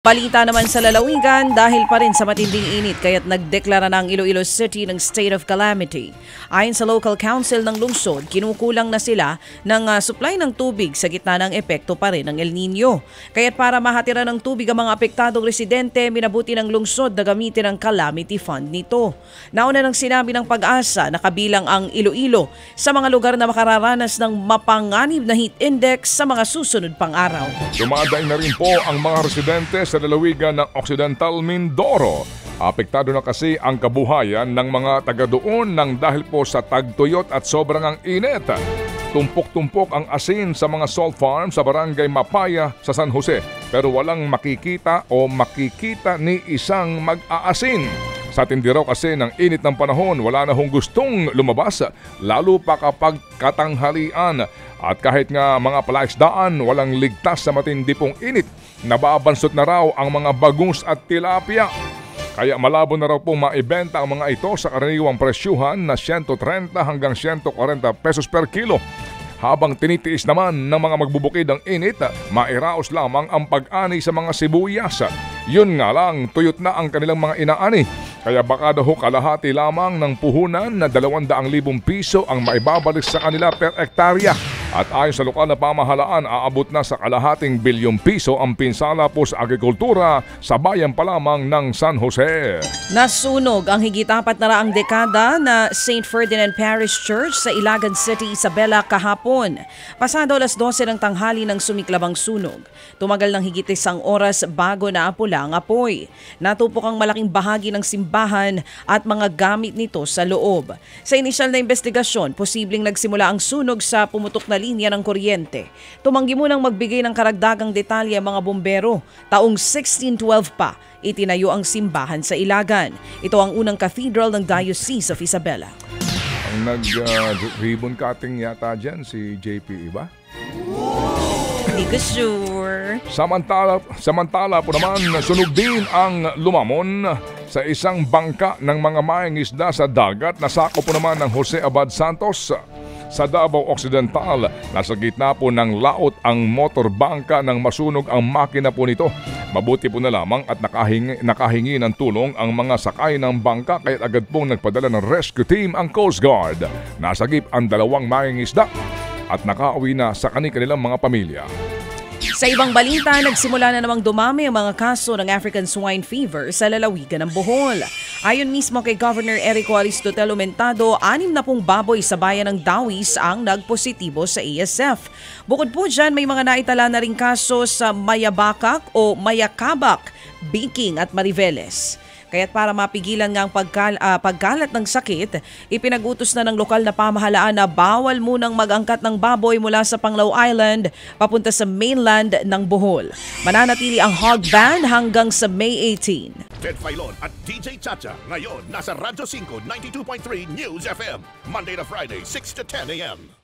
Balita naman sa lalawigan dahil pa rin sa matinding init kaya't nagdeklara ng Iloilo City ng State of Calamity. Ayon sa local council ng lungsod, kinukulang na sila ng supply ng tubig sa gitna ng epekto pa rin ng El Nino. Kaya't para mahatira ng tubig ang mga apektadong residente, minabuti ng lungsod na gamitin ang calamity fund nito. Nauna nang sinabi ng Pag-asa na kabilang ang Iloilo sa mga lugar na makararanas ng mapanganib na heat index sa mga susunod pang araw. Dumaday na rin po ang mga residente sa lalawigan ng Occidental Mindoro. Apektado na kasi ang kabuhayan ng mga taga doon nang dahil po sa tagtuyot at sobrang ang init. Tumpok-tumpok ang asin sa mga salt farm sa barangay Mapaya sa San Jose pero walang makikita ni isang mag-aasin. Sa tindi raw kasi ng init ng panahon, wala na hong gustong lumabas, lalo pa kapag katanghalian. At kahit nga mga palaisdaan, walang ligtas sa matindi pong init. Nababansot na raw ang mga bagus at tilapia. Kaya malabo na raw pong maibenta ang mga ito sa karaniwang presyuhan na 130 hanggang 140 pesos per kilo. Habang tinitiis naman ng mga magbubukid ang init, mairaos lamang ang pag-ani sa mga sibuyas. Yun nga lang, tuyot na ang kanilang mga inaani. Kaya baka daw kalahati lamang ng puhunan na 200,000 piso ang maibabalik sa kanila per hektarya. At ayon sa lokal na pamahalaan, aabot na sa kalahating bilyong piso ang pinsala po sa agrikultura sa bayan pa lamang ng San Jose. Nasunog ang higit 400 dekada na St. Ferdinand Parish Church sa Ilagan City, Isabela kahapon. Pasado alas 12 ng tanghali nang sumiklab ang sunog. Tumagal ng higit 1 oras bago naapula ang apoy. Natupok ang malaking bahagi ng simbahan at mga gamit nito sa loob. Sa inisyal na investigasyon, posibleng nagsimula ang sunog sa pumutok na linya ng kuryente. Tumanggi munang magbigay ng karagdagang detalye ang mga bumbero. Taong 1612 pa, itinayo ang simbahan sa Ilagan. Ito ang unang cathedral ng Diocese of Isabela. Ang nag-ribbon cutting yata dyan si JP, ba? Hindi ko sure. Samantala po naman, sunog din ang lumamon sa isang bangka ng mga maing isda sa dagat na sakop po naman ng Jose Abad Santos. Sa Davao Occidental, nasa gitna po ng laot ang motorbangka nang masunog ang makina po nito. Mabuti po na lamang at nakahingi ng tulong ang mga sakay ng bangka kaya agad pong nagpadala ng rescue team ang Coast Guard. Nasagip ang 2 mangingisda at nakauwi na sa kanilang mga pamilya. Sa ibang balita, nagsimula na namang dumami ang mga kaso ng African Swine Fever sa lalawigan ng Bohol. Ayon mismo kay Governor Erico Aristotelo Mentado, 60 baboy sa bayan ng Dawis ang nagpositibo sa ASF. Bukod po dyan, may mga naitala na ring kaso sa Mayabakak o Mayakabak, Biking at Mariveles. Kaya't para mapigilan nga ang pagkalat ng sakit, ipinag-utos na ng lokal na pamahalaan na bawal munang mag-angkat ng baboy mula sa Panglao Island papunta sa mainland ng Bohol. Mananatili ang hog ban hanggang sa May 18. Ted Filon at DJ Chacha ngayon nasa Radyo 5 92.3 News FM Monday to Friday 6 to 10 a.m.